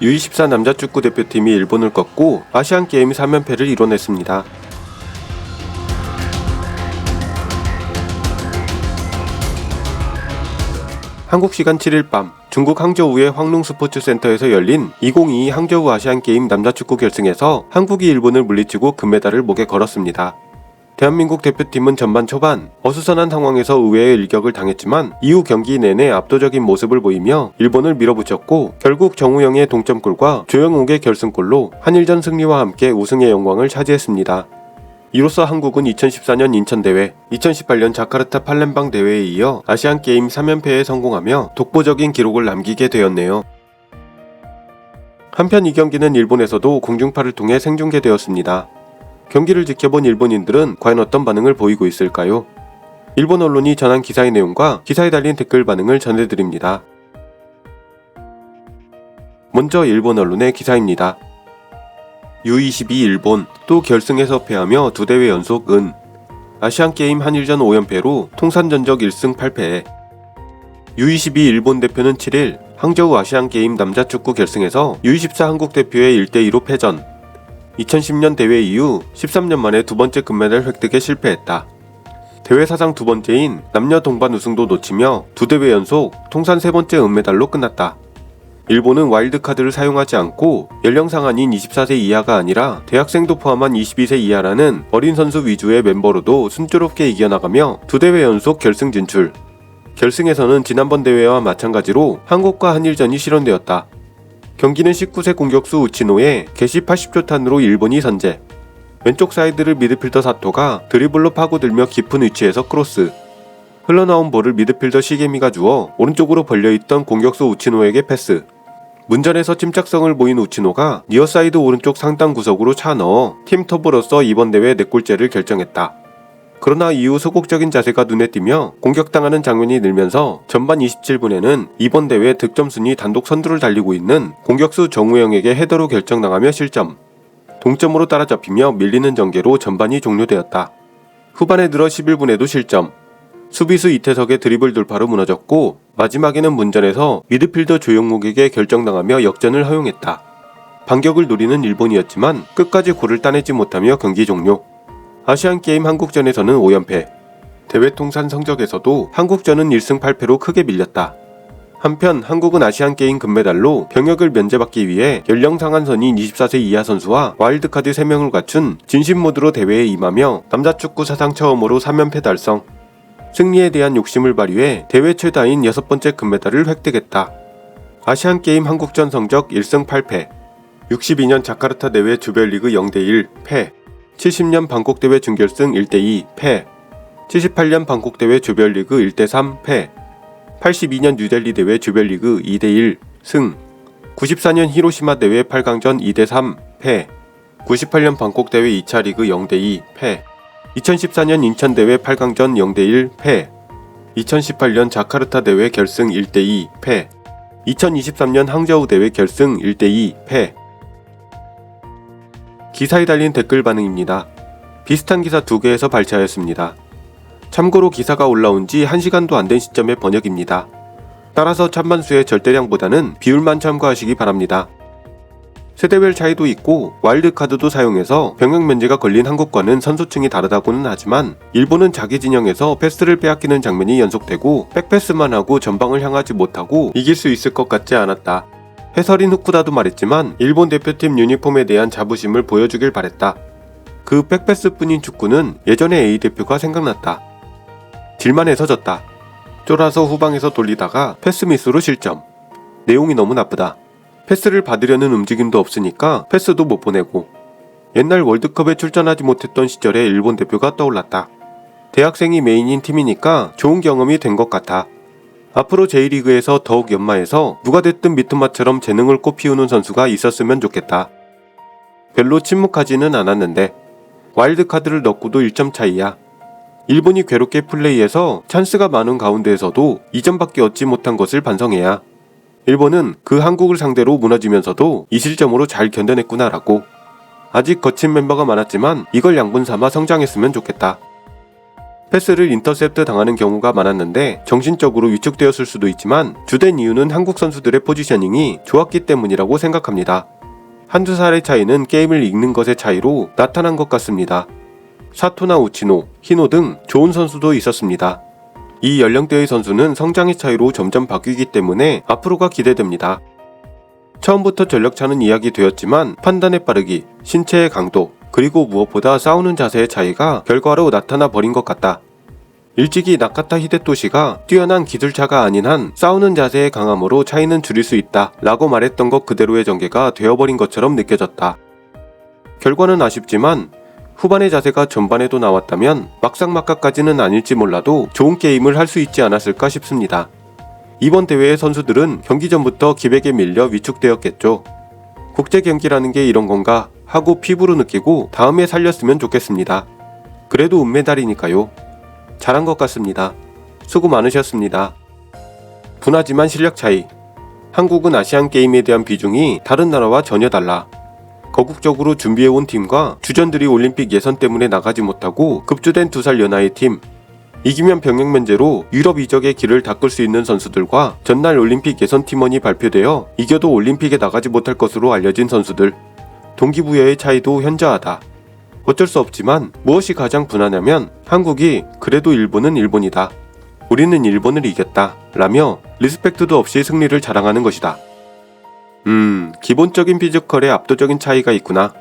U24 남자 축구 대표팀이 일본을 꺾고 아시안게임 3연패를 이뤄냈습니다. 한국 시간 7일 밤 중국 항저우의 황룽스포츠센터에서 열린 2022 항저우 아시안게임 남자축구 결승에서 한국이 일본을 물리치고 금메달을 목에 걸었습니다. 대한민국 대표팀은 전반 초반 어수선한 상황에서 의외의 일격을 당했지만 이후 경기 내내 압도적인 모습을 보이며 일본을 밀어붙였고 결국 정우영의 동점골과 조영욱의 결승골로 한일전 승리와 함께 우승의 영광을 차지했습니다. 이로써 한국은 2014년 인천대회, 2018년 자카르타 팔렘방 대회에 이어 아시안게임 3연패에 성공하며 독보적인 기록을 남기게 되었네요. 한편 이 경기는 일본에서도 공중파를 통해 생중계되었습니다. 경기를 지켜본 일본인들은 과연 어떤 반응을 보이고 있을까요? 일본 언론이 전한 기사의 내용과 기사에 달린 댓글 반응을 전해드립니다. 먼저 일본 언론의 기사입니다. U22 일본 또 결승에서 패하며 두 대회 연속 은 아시안게임 한일전 5연패로 통산 전적 1승 8패. U22 일본 대표는 7일 항저우 아시안게임 남자축구 결승에서 U24 한국 대표의 1대2로 패전. 2010년 대회 이후 13년 만에 두 번째 금메달 획득에 실패했다. 대회 사상 두 번째인 남녀 동반 우승도 놓치며 두 대회 연속 통산 세 번째 은메달로 끝났다. 일본은 와일드카드를 사용하지 않고 연령 상한인 24세 이하가 아니라 대학생도 포함한 22세 이하라는 어린 선수 위주의 멤버로도 순조롭게 이겨나가며 두 대회 연속 결승 진출. 결승에서는 지난번 대회와 마찬가지로 한국과 한일전이 실현되었다. 경기는 19세 공격수 우치노의 개시 80초 탄으로 일본이 선제. 왼쪽 사이드를 미드필더 사토가 드리블로 파고들며 깊은 위치에서 크로스. 흘러나온 볼을 미드필더 시게미가 주어 오른쪽으로 벌려있던 공격수 우치노에게 패스. 문전에서 침착성을 보인 우치노가 니어사이드 오른쪽 상단 구석으로 차 넣어 팀 톱으로서 이번 대회 4골째를 결정했다. 그러나 이후 소극적인 자세가 눈에 띄며 공격당하는 장면이 늘면서 전반 27분에는 이번 대회 득점 순위 단독 선두를 달리고 있는 공격수 정우영에게 헤더로 결정당하며 실점. 동점으로 따라잡히며 밀리는 전개로 전반이 종료되었다. 후반에 들어 11분에도 실점. 수비수 이태석의 드리블 돌파로 무너졌고 마지막에는 문전에서 미드필더 조영욱에게 결정당하며 역전을 허용했다. 반격을 노리는 일본이었지만 끝까지 골을 따내지 못하며 경기 종료. 아시안게임 한국전에서는 5연패. 대회 통산 성적에서도 한국전은 1승 8패로 크게 밀렸다. 한편 한국은 아시안게임 금메달로 병역을 면제받기 위해 연령 상한선인 24세 이하 선수와 와일드카드 3명을 갖춘 진심 모드로 대회에 임하며 남자축구 사상 처음으로 3연패 달성. 승리에 대한 욕심을 발휘해 대회 최다인 6번째 금메달을 획득했다. 아시안게임 한국전 성적 1승 8패. 62년 자카르타 대회 조별리그 0대1 패. 70년 방콕대회 준결승 1대2 패. 78년 방콕대회 조별리그 1대3 패. 82년 뉴델리 대회 조별리그 2대1 승. 94년 히로시마 대회 8강전 2대3 패. 98년 방콕대회 2차 리그 0대2 패. 2014년 인천대회 8강전 0대1 패. 2018년 자카르타 대회 결승 1대2 패. 2023년 항저우 대회 결승 1대2 패. 기사에 달린 댓글 반응입니다. 비슷한 기사 2개에서 발췌하였습니다. 참고로 기사가 올라온 지 1시간도 안 된 시점의 번역입니다. 따라서 찬반수의 절대량보다는 비율만 참고하시기 바랍니다. 세대별 차이도 있고 와일드카드도 사용해서 병역 면제가 걸린 한국과는 선수층이 다르다고는 하지만 일본은 자기 진영에서 패스를 빼앗기는 장면이 연속되고 백패스만 하고 전방을 향하지 못하고 이길 수 있을 것 같지 않았다. 해설인 후쿠다도 말했지만 일본 대표팀 유니폼에 대한 자부심을 보여주길 바랬다. 그 백패스뿐인 축구는 예전의 A대표가 생각났다. 질만해서 졌다. 쫄아서 후방에서 돌리다가 패스미스로 실점. 내용이 너무 나쁘다. 패스를 받으려는 움직임도 없으니까 패스도 못 보내고. 옛날 월드컵에 출전하지 못했던 시절의 일본 대표가 떠올랐다. 대학생이 메인인 팀이니까 좋은 경험이 된 것 같아. 앞으로 J리그에서 더욱 연마해서 누가 됐든 미토마처럼 재능을 꽃피우는 선수가 있었으면 좋겠다. 별로 침묵하지는 않았는데 와일드카드를 넣고도 1점 차이야. 일본이 괴롭게 플레이해서 찬스가 많은 가운데에서도 2점밖에 얻지 못한 것을 반성해야. 일본은 그 한국을 상대로 무너지면서도 이 실점으로 잘 견뎌냈구나라고. 아직 거친 멤버가 많았지만 이걸 양분 삼아 성장했으면 좋겠다. 패스를 인터셉트 당하는 경우가 많았는데 정신적으로 위축되었을 수도 있지만 주된 이유는 한국 선수들의 포지셔닝이 좋았기 때문이라고 생각합니다. 한두 살의 차이는 게임을 읽는 것의 차이로 나타난 것 같습니다. 사토나 우치노, 히노 등 좋은 선수도 있었습니다. 이 연령대의 선수는 성장의 차이로 점점 바뀌기 때문에 앞으로가 기대됩니다. 처음부터 전력차는 이야기되었지만 판단의 빠르기, 신체의 강도, 그리고 무엇보다 싸우는 자세의 차이가 결과로 나타나 버린 것 같다. 일찍이 나카타 히데토시가 뛰어난 기술차가 아닌 한 싸우는 자세의 강함으로 차이는 줄일 수 있다 라고 말했던 것 그대로의 전개가 되어버린 것처럼 느껴졌다. 결과는 아쉽지만 후반의 자세가 전반에도 나왔다면 막상막하까지는 아닐지 몰라도 좋은 게임을 할 수 있지 않았을까 싶습니다. 이번 대회의 선수들은 경기 전부터 기백에 밀려 위축되었겠죠. 국제 경기라는 게 이런 건가 하고 피부로 느끼고 다음에 살렸으면 좋겠습니다. 그래도 은메달이니까요. 잘한 것 같습니다. 수고 많으셨습니다. 분하지만 실력 차이. 한국은 아시안 게임에 대한 비중이 다른 나라와 전혀 달라. 거국적으로 준비해온 팀과 주전들이 올림픽 예선 때문에 나가지 못하고 급주된 2살 연하의 팀. 이기면 병역 면제로 유럽 이적의 길을 닦을 수 있는 선수들과 전날 올림픽 예선 팀원이 발표되어 이겨도 올림픽에 나가지 못할 것으로 알려진 선수들. 동기부여의 차이도 현저하다. 어쩔 수 없지만 무엇이 가장 분하냐면 한국이 그래도 일본은 일본이다. 우리는 일본을 이겼다 라며 리스펙트도 없이 승리를 자랑하는 것이다. 기본적인 피지컬에 압도적인 차이가 있구나.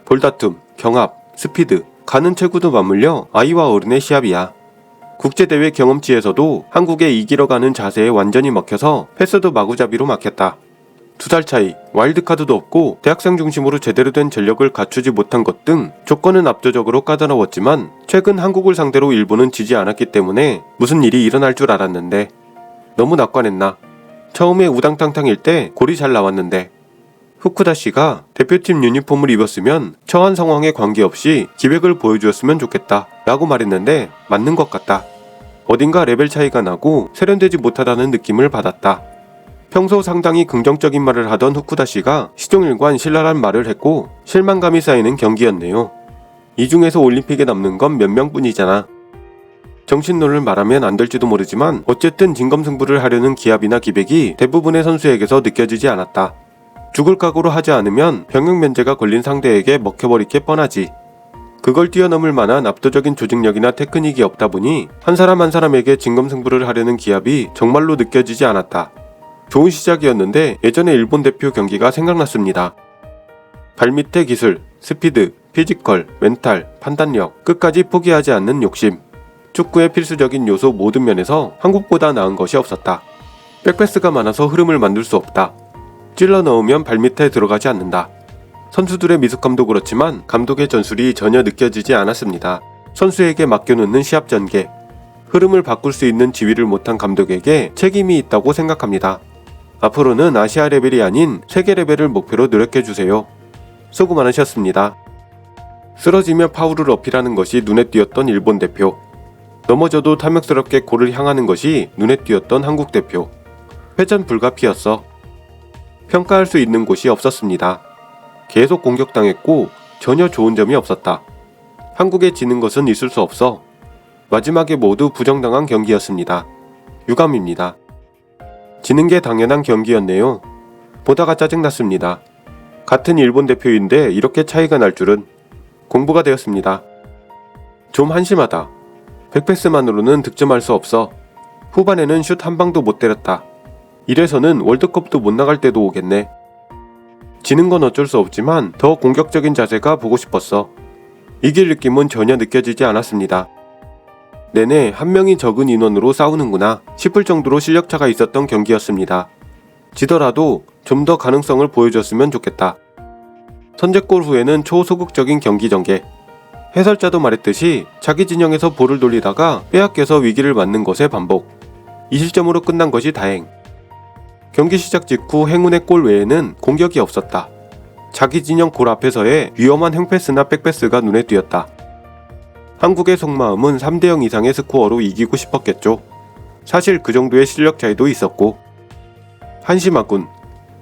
볼다툼, 경합, 스피드, 가는 체구도 맞물려 아이와 어른의 시합이야. 국제대회 경험치에서도 한국의 이기러 가는 자세에 완전히 먹혀서 패스도 마구잡이로 막혔다. 2살 차이, 와일드카드도 없고 대학생 중심으로 제대로 된 전력을 갖추지 못한 것 등 조건은 압도적으로 까다로웠지만 최근 한국을 상대로 일본은 지지 않았기 때문에 무슨 일이 일어날 줄 알았는데 너무 낙관했나. 처음에 우당탕탕일 때 골이 잘 나왔는데 후쿠다 씨가 대표팀 유니폼을 입었으면 처한 상황에 관계없이 기백을 보여주었으면 좋겠다 라고 말했는데 맞는 것 같다. 어딘가 레벨 차이가 나고 세련되지 못하다는 느낌을 받았다. 평소 상당히 긍정적인 말을 하던 후쿠다 씨가 시종일관 신랄한 말을 했고 실망감이 쌓이는 경기였네요. 이 중에서 올림픽에 남는 건 몇 명뿐이잖아. 정신론을 말하면 안 될지도 모르지만 어쨌든 진검승부를 하려는 기합이나 기백이 대부분의 선수에게서 느껴지지 않았다. 죽을 각오로 하지 않으면 병역 면제가 걸린 상대에게 먹혀버릴 게 뻔하지. 그걸 뛰어넘을 만한 압도적인 조직력이나 테크닉이 없다 보니 한 사람 한 사람에게 진검승부를 하려는 기합이 정말로 느껴지지 않았다. 좋은 시작이었는데 예전의 일본 대표 경기가 생각났습니다. 발밑의 기술, 스피드, 피지컬, 멘탈, 판단력, 끝까지 포기하지 않는 욕심. 축구의 필수적인 요소 모든 면에서 한국보다 나은 것이 없었다. 백패스가 많아서 흐름을 만들 수 없다. 찔러 넣으면 발밑에 들어가지 않는다. 선수들의 미숙함도 그렇지만 감독의 전술이 전혀 느껴지지 않았습니다. 선수에게 맡겨놓는 시합 전개. 흐름을 바꿀 수 있는 지휘를 못한 감독에게 책임이 있다고 생각합니다. 앞으로는 아시아 레벨이 아닌 세계 레벨을 목표로 노력해주세요. 수고 많으셨습니다. 쓰러지며 파울을 어필하는 것이 눈에 띄었던 일본 대표. 넘어져도 탐욕스럽게 골을 향하는 것이 눈에 띄었던 한국 대표. 회전 불가피였어. 평가할 수 있는 곳이 없었습니다. 계속 공격당했고 전혀 좋은 점이 없었다. 한국에 지는 것은 있을 수 없어. 마지막에 모두 부정당한 경기였습니다. 유감입니다. 지는 게 당연한 경기였네요. 보다가 짜증났습니다. 같은 일본 대표인데 이렇게 차이가 날 줄은. 공부가 되었습니다. 좀 한심하다. 백패스만으로는 득점할 수 없어. 후반에는 슛 한 방도 못 때렸다. 이래서는 월드컵도 못 나갈 때도 오겠네. 지는 건 어쩔 수 없지만 더 공격적인 자세가 보고 싶었어. 이길 느낌은 전혀 느껴지지 않았습니다. 내내 한 명이 적은 인원으로 싸우는구나 싶을 정도로 실력차가 있었던 경기였습니다. 지더라도 좀 더 가능성을 보여줬으면 좋겠다. 선제골 후에는 초소극적인 경기 전개. 해설자도 말했듯이 자기 진영에서 볼을 돌리다가 빼앗겨서 위기를 맞는 것의 반복. 이 실점으로 끝난 것이 다행. 경기 시작 직후 행운의 골 외에는 공격이 없었다. 자기 진영 골 앞에서의 위험한 행패스나 백패스가 눈에 띄었다. 한국의 속마음은 3대0 이상의 스코어로 이기고 싶었겠죠. 사실 그 정도의 실력 차이도 있었고. 한심하군.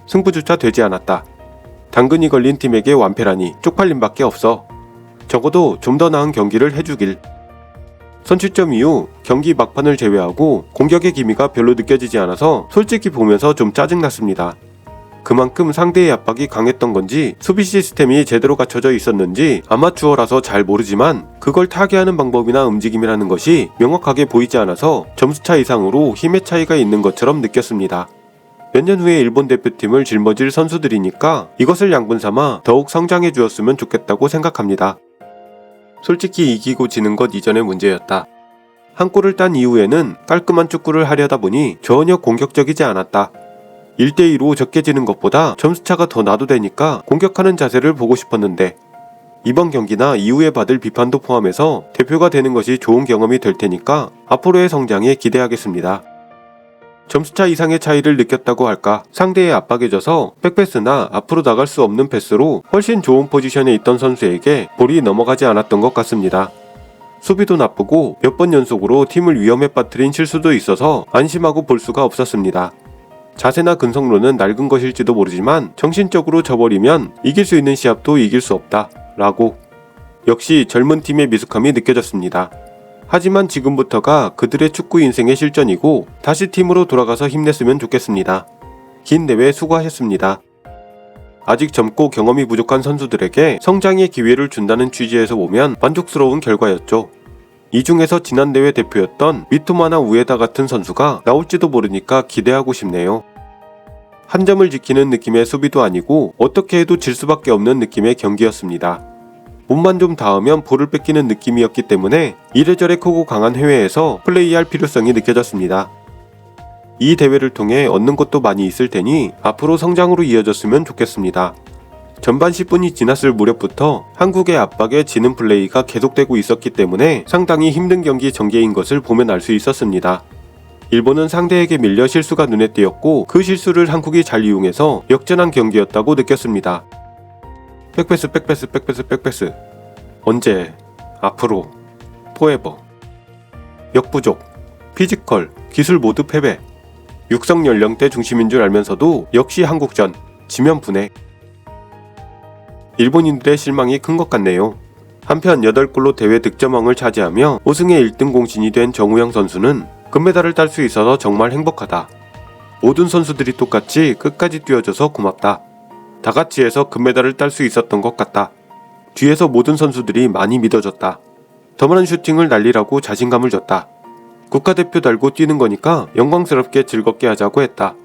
승부조차 되지 않았다. 당근이 걸린 팀에게 완패라니 쪽팔림밖에 없어. 적어도 좀 더 나은 경기를 해주길. 선취점 이후 경기 막판을 제외하고 공격의 기미가 별로 느껴지지 않아서 솔직히 보면서 좀 짜증났습니다. 그만큼 상대의 압박이 강했던 건지 수비 시스템이 제대로 갖춰져 있었는지 아마추어라서 잘 모르지만 그걸 타개하는 방법이나 움직임이라는 것이 명확하게 보이지 않아서 점수차 이상으로 힘의 차이가 있는 것처럼 느꼈습니다. 몇 년 후에 일본 대표팀을 짊어질 선수들이니까 이것을 양분 삼아 더욱 성장해 주었으면 좋겠다고 생각합니다. 솔직히 이기고 지는 것 이전의 문제였다. 한 골을 딴 이후에는 깔끔한 축구를 하려다 보니 전혀 공격적이지 않았다. 1대2로 적게 지는 것보다 점수차가 더 나도 되니까 공격하는 자세를 보고 싶었는데 이번 경기나 이후에 받을 비판도 포함해서 대표가 되는 것이 좋은 경험이 될 테니까 앞으로의 성장에 기대하겠습니다. 점수차 이상의 차이를 느꼈다고 할까? 상대의 압박에 져서 백패스나 앞으로 나갈 수 없는 패스로 훨씬 좋은 포지션에 있던 선수에게 볼이 넘어가지 않았던 것 같습니다. 수비도 나쁘고 몇 번 연속으로 팀을 위험에 빠뜨린 실수도 있어서 안심하고 볼 수가 없었습니다. 자세나 근성로는 낡은 것일지도 모르지만 정신적으로 져버리면 이길 수 있는 시합도 이길 수 없다 라고 역시 젊은 팀의 미숙함이 느껴졌습니다. 하지만 지금부터가 그들의 축구 인생의 실전이고 다시 팀으로 돌아가서 힘냈으면 좋겠습니다. 긴 대회 수고하셨습니다. 아직 젊고 경험이 부족한 선수들에게 성장의 기회를 준다는 취지에서 보면 만족스러운 결과였죠. 이 중에서 지난 대회 대표였던 미토마나 우에다 같은 선수가 나올지도 모르니까 기대하고 싶네요. 한 점을 지키는 느낌의 수비도 아니고 어떻게 해도 질 수밖에 없는 느낌의 경기였습니다. 몸만 좀 닿으면 볼을 뺏기는 느낌이었기 때문에 이래저래 크고 강한 해외에서 플레이할 필요성이 느껴졌습니다. 이 대회를 통해 얻는 것도 많이 있을 테니 앞으로 성장으로 이어졌으면 좋겠습니다. 전반 10분이 지났을 무렵부터 한국의 압박에 지는 플레이가 계속되고 있었기 때문에 상당히 힘든 경기 전개인 것을 보면 알 수 있었습니다. 일본은 상대에게 밀려 실수가 눈에 띄었고 그 실수를 한국이 잘 이용해서 역전한 경기였다고 느꼈습니다. 백패스 언제 앞으로 포에버 역부족 피지컬 기술 모두 패배 육성 연령대 중심인 줄 알면서도 역시 한국전 지면 분해. 일본인들의 실망이 큰 것 같네요. 한편 8골로 대회 득점왕을 차지하며 우승의 1등 공신이 된 정우영 선수는 금메달을 딸 수 있어서 정말 행복하다. 모든 선수들이 똑같이 끝까지 뛰어줘서 고맙다. 다같이 해서 금메달을 딸 수 있었던 것 같다. 뒤에서 모든 선수들이 많이 믿어줬다. 더 많은 슈팅을 날리라고 자신감을 줬다. 국가대표 달고 뛰는 거니까 영광스럽게 즐겁게 하자고 했다.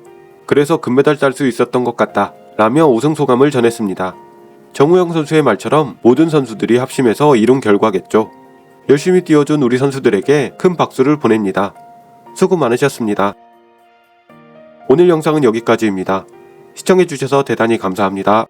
그래서 금메달 딸 수 있었던 것 같다. 라며 우승 소감을 전했습니다. 정우영 선수의 말처럼 모든 선수들이 합심해서 이룬 결과겠죠. 열심히 뛰어준 우리 선수들에게 큰 박수를 보냅니다. 수고 많으셨습니다. 오늘 영상은 여기까지입니다. 시청해주셔서 대단히 감사합니다.